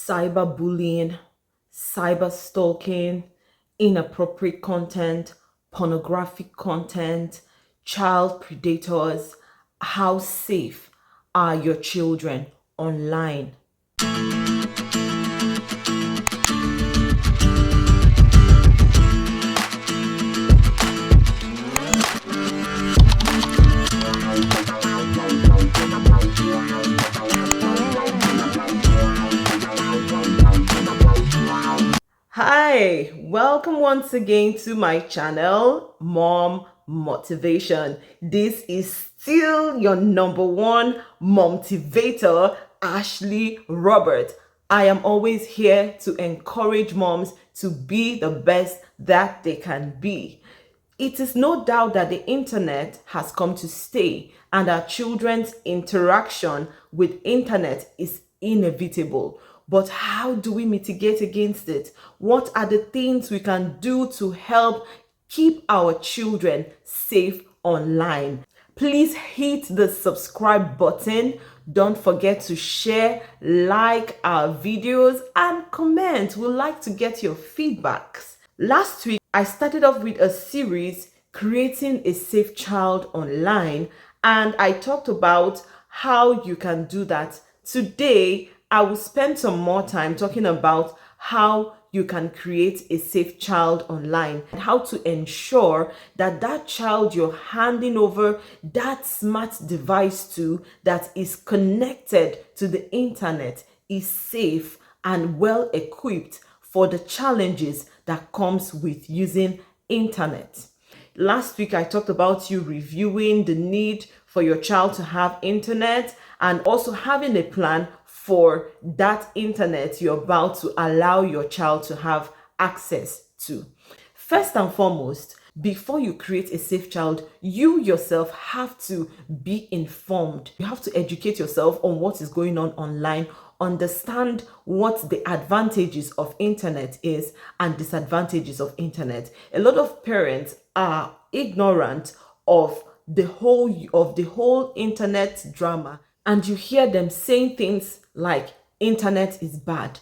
cyberbullying, cyber stalking, inappropriate content, pornographic content, child predators. How safe are your children online? Hi, welcome once again to my channel, Mom Motivation. This is still your number one motivator, Ashley Robert. I am always here to encourage moms to be the best that they can be. It is no doubt that the internet has come to stay, and our children's interaction with internet is inevitable. But how do we mitigate against it? What are the things we can do to help keep our children safe online? Please hit the subscribe button. Don't forget to share, like our videos, and comment. We'd like to get your feedbacks. Last week, I started off with a series, Creating a Safe Child Online, and I talked about how you can do that. Today, I will spend some more time talking about how you can create a safe child online and how to ensure that that child you're handing over that smart device to, that is connected to the internet, is safe and well equipped for the challenges that comes with using internet. Last week, I talked about you reviewing the need for your child to have internet and also having a plan for that internet you're about to allow your child to have access to. First and foremost, before you create a safe child, you yourself have to be informed. You have to educate yourself on what is going on online, understand what the advantages of internet is and disadvantages of internet. A lot of parents are ignorant of the whole internet drama, and you hear them saying things like internet is bad.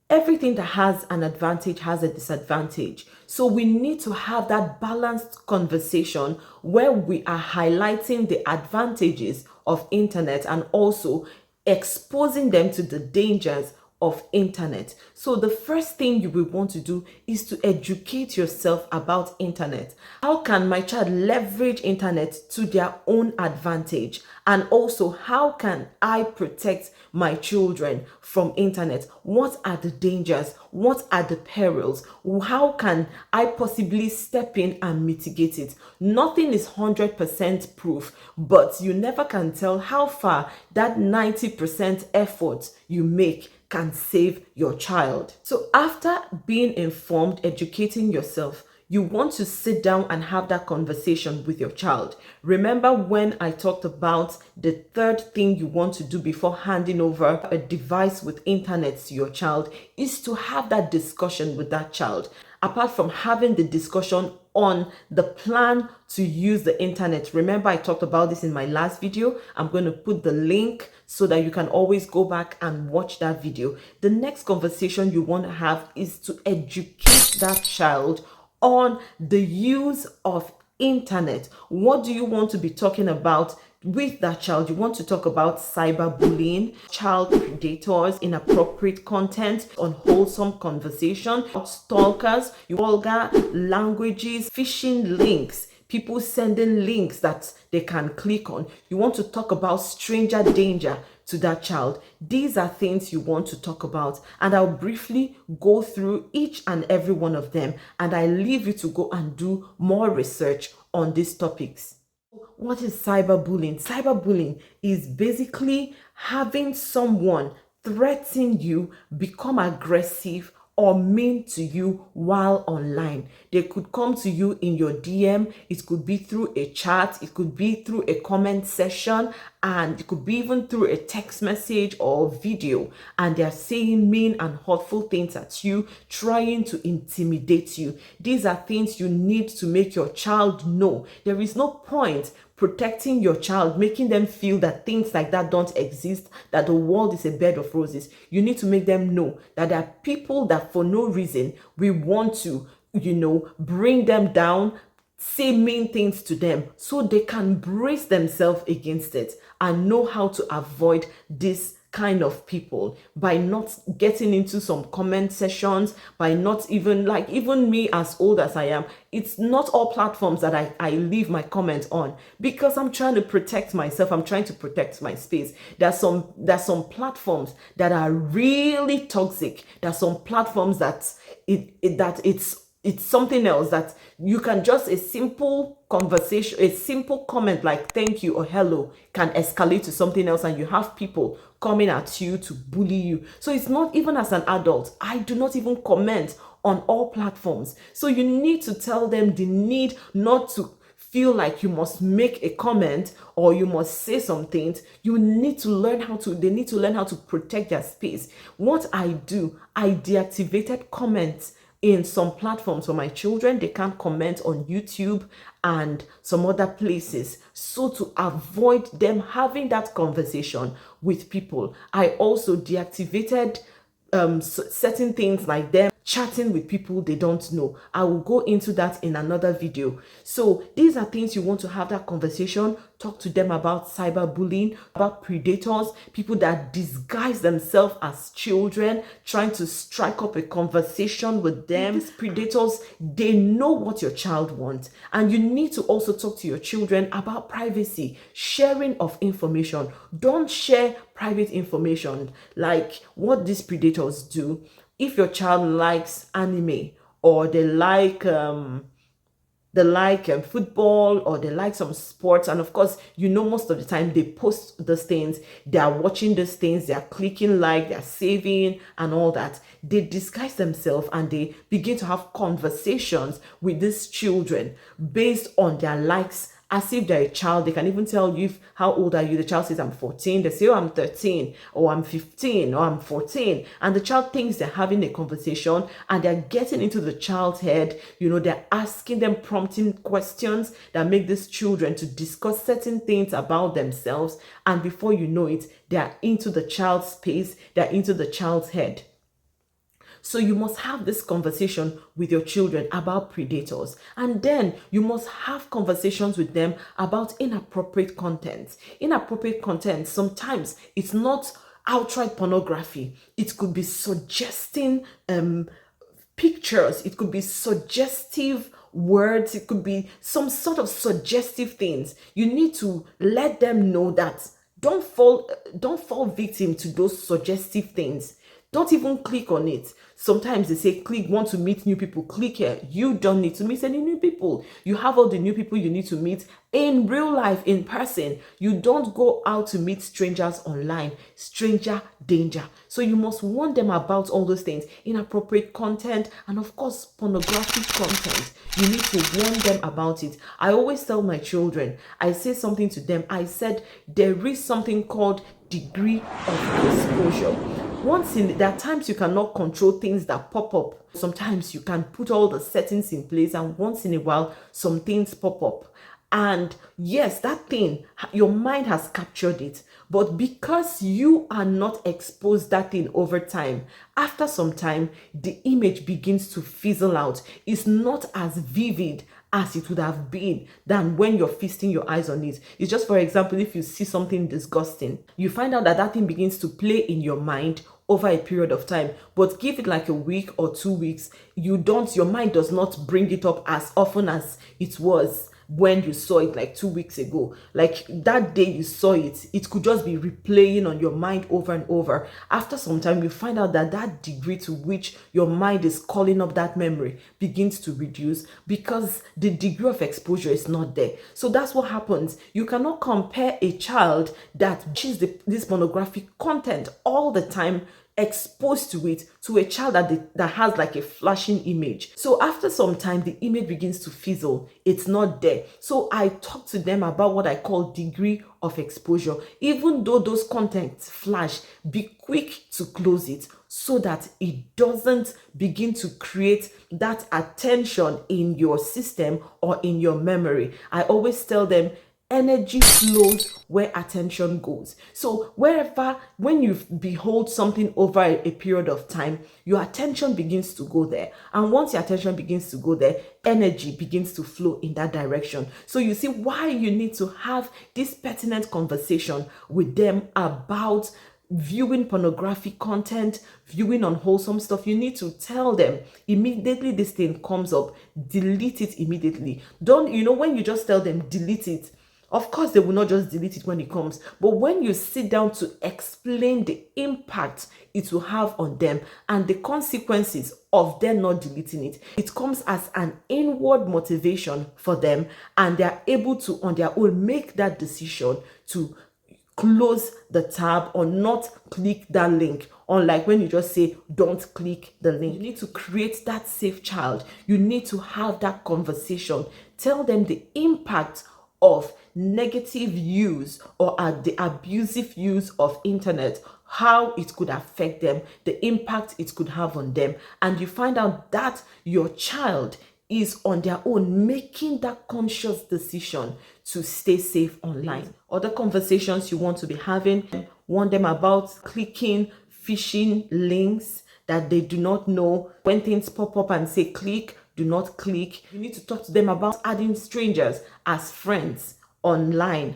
Everything that has an advantage has a disadvantage. So we need to have that balanced conversation where we are highlighting the advantages of internet and also exposing them to the dangers of internet. So the first thing you will want to do is to educate yourself about internet. How can my child leverage internet to their own advantage? And also, how can I protect my children from internet? What are the dangers? What are the perils? How can I possibly step in and mitigate it? Nothing is 100% proof, but you never can tell how far that 90% effort you make can save your child. So after being informed, educating yourself, you want to sit down and have that conversation with your child. Remember when I talked about the third thing you want to do before handing over a device with internet to your child is to have that discussion with that child. Apart from having the discussion on the plan to use the internet. Remember, I talked about this in my last video. I'm going to put the link so that you can always go back and watch that video. The next conversation you want to have is to educate that child on the use of internet. What do you want to be talking about with that child? You want to talk about cyberbullying, child predators, inappropriate content, unwholesome conversation, stalkers, vulgar languages, phishing links, people sending links that they can click on. You want to talk about stranger danger to that child. These are things you want to talk about, and I'll briefly go through each and every one of them, and I leave you to go and do more research on these topics. What is cyberbullying? Cyberbullying is basically having someone threaten you, become aggressive, or mean to you while online. They could come to you in your DM, it could be through a chat, it could be through a comment session, and it could be even through a text message or video, and they're saying mean and hurtful things at you, trying to intimidate you. These are things you need to make your child know. There is no point protecting your child, making them feel that things like that don't exist, that the world is a bed of roses. You need to make them know that there are people that for no reason we want to, bring them down, say mean things to them, so they can brace themselves against it and know how to avoid this kind of people by not getting into some comment sessions, by not even me, as old as I am, it's not all platforms that I leave my comment on, because I'm trying to protect myself. I'm trying to protect my space. There's some platforms that are really toxic. There's some platforms that it's something else, that you can just, a simple conversation, a simple comment like thank you or hello can escalate to something else, and you have people coming at you to bully you. So it's not, even as an adult, I do not even comment on all platforms. So you need to tell them the need not to feel like you must make a comment or you must say some things. You need to learn how to, they need to learn how to protect their space. What I do, I deactivated comments in some platforms for my children. They can't comment on YouTube and some other places, so to avoid them having that conversation with people. I also deactivated certain things like them chatting with people they don't know. I will go into that in another video. So these are things you want to have that conversation. Talk to them about cyberbullying, about predators, people that disguise themselves as children, trying to strike up a conversation with them. These predators, they know what your child wants. And you need to also talk to your children about privacy, sharing of information. Don't share private information like what these predators do. If your child likes anime, or they like football, or they like some sports, and of course most of the time they post those things, they are watching those things, they are clicking like, they are saving and all that, they disguise themselves and they begin to have conversations with these children based on their likes, as if they're a child. They can even tell you, how old are you? The child says, I'm 14. They say, oh, I'm 13, or I'm 15, or I'm 14. And the child thinks they're having a conversation, and they're getting into the child's head. They're asking them prompting questions that make these children to discuss certain things about themselves. And before you know it, they're into the child's space, they're into the child's head. So you must have this conversation with your children about predators. And then you must have conversations with them about inappropriate content. Inappropriate content, sometimes it's not outright pornography. It could be suggesting pictures. It could be suggestive words. It could be some sort of suggestive things. You need to let them know that don't fall victim to those suggestive things. Don't even click on it. Sometimes they say, click, want to meet new people, click here. You don't need to meet any new people. You have all the new people you need to meet in real life, in person. You don't go out to meet strangers online. Stranger danger. So you must warn them about all those things. Inappropriate content, and of course, pornographic content. You need to warn them about it. I always tell my children, I say something to them. I said, there is something called degree of exposure. There are times you cannot control things that pop up. Sometimes you can put all the settings in place, and once in a while, some things pop up. And yes, that thing, your mind has captured it. But because you are not exposed that thing over time, after some time, the image begins to fizzle out. It's not as vivid as it would have been than when you're feasting your eyes on it. It's just, for example, if you see something disgusting, you find out that that thing begins to play in your mind over a period of time. But give it like a week or 2 weeks, your mind does not bring it up as often as it was when you saw it like 2 weeks ago. Like that day you saw it, it could just be replaying on your mind over and over. After some time, you find out that that degree to which your mind is calling up that memory begins to reduce, because the degree of exposure is not there. So that's what happens. You cannot compare a child that watches this pornographic content all the time, exposed to it, to a child that has like a flashing image. So after some time, the image begins to fizzle. It's not there. So I talk to them about what I call degree of exposure. Even though those contents flash, be quick to close it so that it doesn't begin to create that attention in your system or in your memory. I always tell them, energy flows where attention goes. So when you behold something over a period of time, your attention begins to go there. And once your attention begins to go there, energy begins to flow in that direction. So you see why you need to have this pertinent conversation with them about viewing pornographic content, viewing unwholesome stuff. You need to tell them immediately this thing comes up, delete it immediately. Don't, when you just tell them delete it, of course, they will not just delete it when it comes, but when you sit down to explain the impact it will have on them and the consequences of them not deleting it, it comes as an inward motivation for them, and they are able to, on their own, make that decision to close the tab or not click that link. Unlike when you just say don't click the link, you need to create that safe child. You need to have that conversation, tell them the impact of negative use or the abusive use of internet, how it could affect them, the impact it could have on them. And you find out that your child is on their own making that conscious decision to stay safe online. Other conversations you want to be having, warn them about clicking phishing links that they do not know. When things pop up and say click, do not click. You need to talk to them about adding strangers as friends online.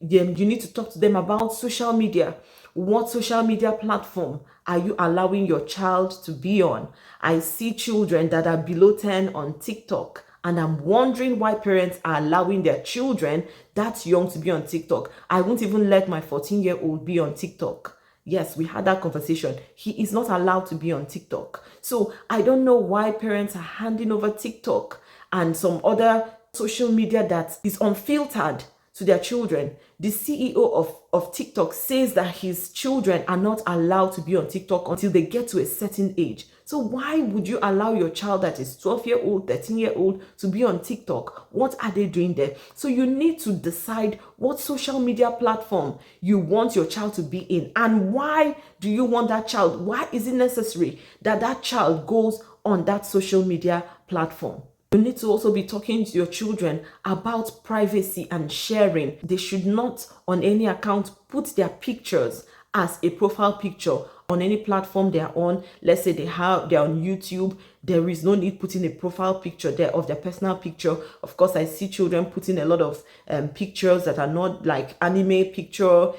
Then you need to talk to them about social media. What social media platform are you allowing your child to be on? I see children that are below 10 on TikTok, and I'm wondering why parents are allowing their children that young to be on TikTok. I won't even let my 14-year-old be on TikTok. Yes, we had that conversation. He is not allowed to be on TikTok. So I don't know why parents are handing over TikTok and some other social media that is unfiltered to their children. The CEO of TikTok says that his children are not allowed to be on TikTok until they get to a certain age. So why would you allow your child that is 12-year-old, 13-year-old to be on TikTok? What are they doing there? So you need to decide what social media platform you want your child to be in, and why do you want that child? Why is it necessary that that child goes on that social media platform? You need to also be talking to your children about privacy and sharing. They should not on any account put their pictures as a profile picture on any platform they are on. Let's say they're on YouTube. There is no need putting a profile picture there of their personal picture. Of course, I see children putting a lot of pictures that are not like anime picture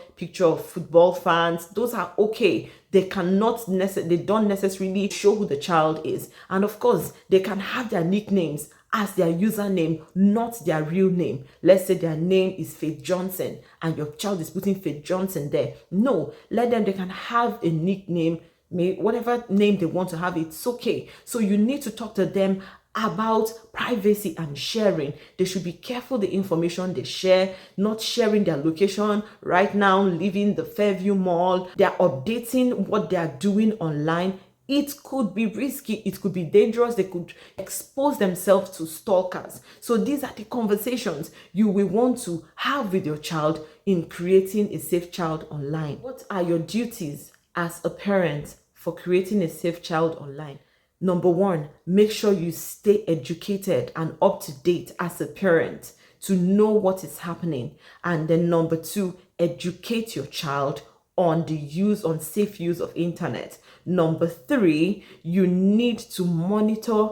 of football fans. Those are okay. They don't necessarily show who the child is. And of course, they can have their nicknames as their username, not their real name. Let's say their name is Faith Johnson and your child is putting Faith Johnson there. No, they can have a nickname, whatever name they want to have, it's okay. So you need to talk to them about privacy and sharing. They should be careful the information they share, not sharing their location right now, leaving the Fairview Mall. They're updating what they're doing online. It could be risky, it could be dangerous, they could expose themselves to stalkers. So these are the conversations you will want to have with your child in creating a safe child online. What are your duties as a parent for creating a safe child online? Number one, make sure you stay educated and up to date as a parent to know what is happening. And then number two, educate your child on safe use of internet. Number three, you need to monitor,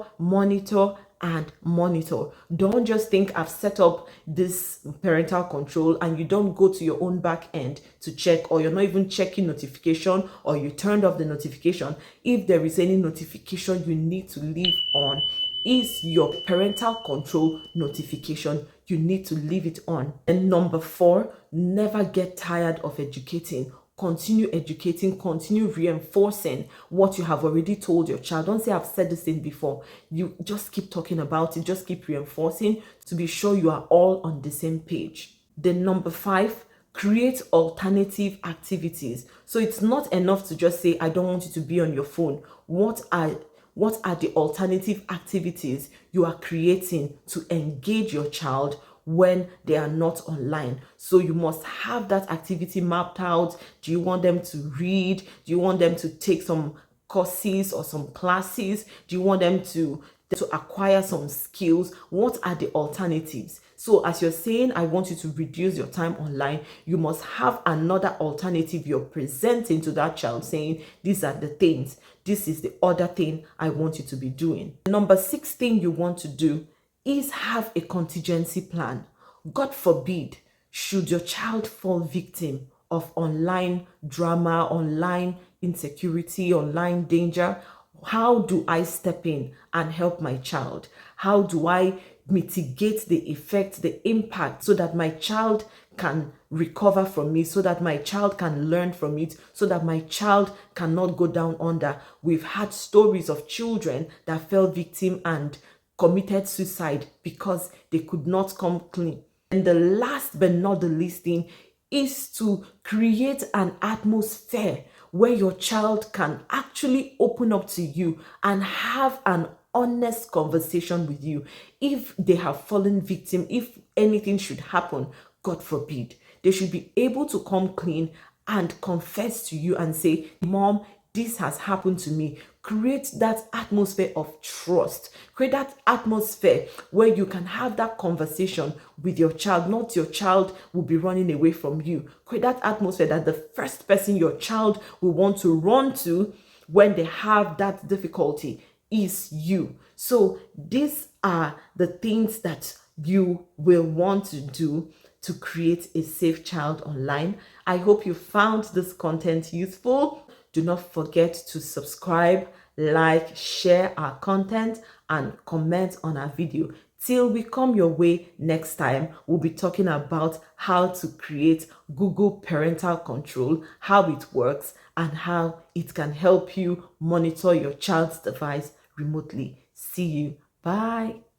and monitor. Don't just think I've set up this parental control and you don't go to your own back end to check, or you're not even checking notification, or you turned off the notification. If there is any notification you need to leave on, is your parental control notification. You need to leave it on. And number four, never get tired of educating. Continue educating, continue reinforcing what you have already told your child. Don't say I've said this thing before. You just keep talking about it, just keep reinforcing to be sure you are all on the same page. Then number five, create alternative activities. So it's not enough to just say, I don't want you to be on your phone. What are the alternative activities you are creating to engage your child when they are not online? So you must have that activity mapped out. Do you want them to read? Do you want them to take some courses or some classes? Do you want them to to acquire some skills. What are the alternatives? So as you're saying, I want you to reduce your time online, you must have another alternative you're presenting to that child, saying, these are the things, this is the other thing I want you to be doing. Number 6 thing you want to do is have a contingency plan. God forbid, should your child fall victim of online drama, online insecurity, online danger, how do I step in and help my child? How do I mitigate the effect, the impact, so that my child can recover from it, so that my child can learn from it, so that my child cannot go down under? We've had stories of children that fell victim and committed suicide because they could not come clean. And the last but not the least thing is to create an atmosphere where your child can actually open up to you and have an honest conversation with you. If they have fallen victim, if anything should happen, God forbid, they should be able to come clean and confess to you and say, Mom, this has happened to me. Create that atmosphere of trust. Create that atmosphere where you can have that conversation with your child. Not your child will be running away from you. Create that atmosphere that the first person your child will want to run to when they have that difficulty is you. So these are the things that you will want to do to create a safe child online. I hope you found this content useful. Do not forget to subscribe, like, share our content, and comment on our video. Till we come your way next time, we'll be talking about how to create Google Parental Control, how it works, and how it can help you monitor your child's device remotely. See you. Bye.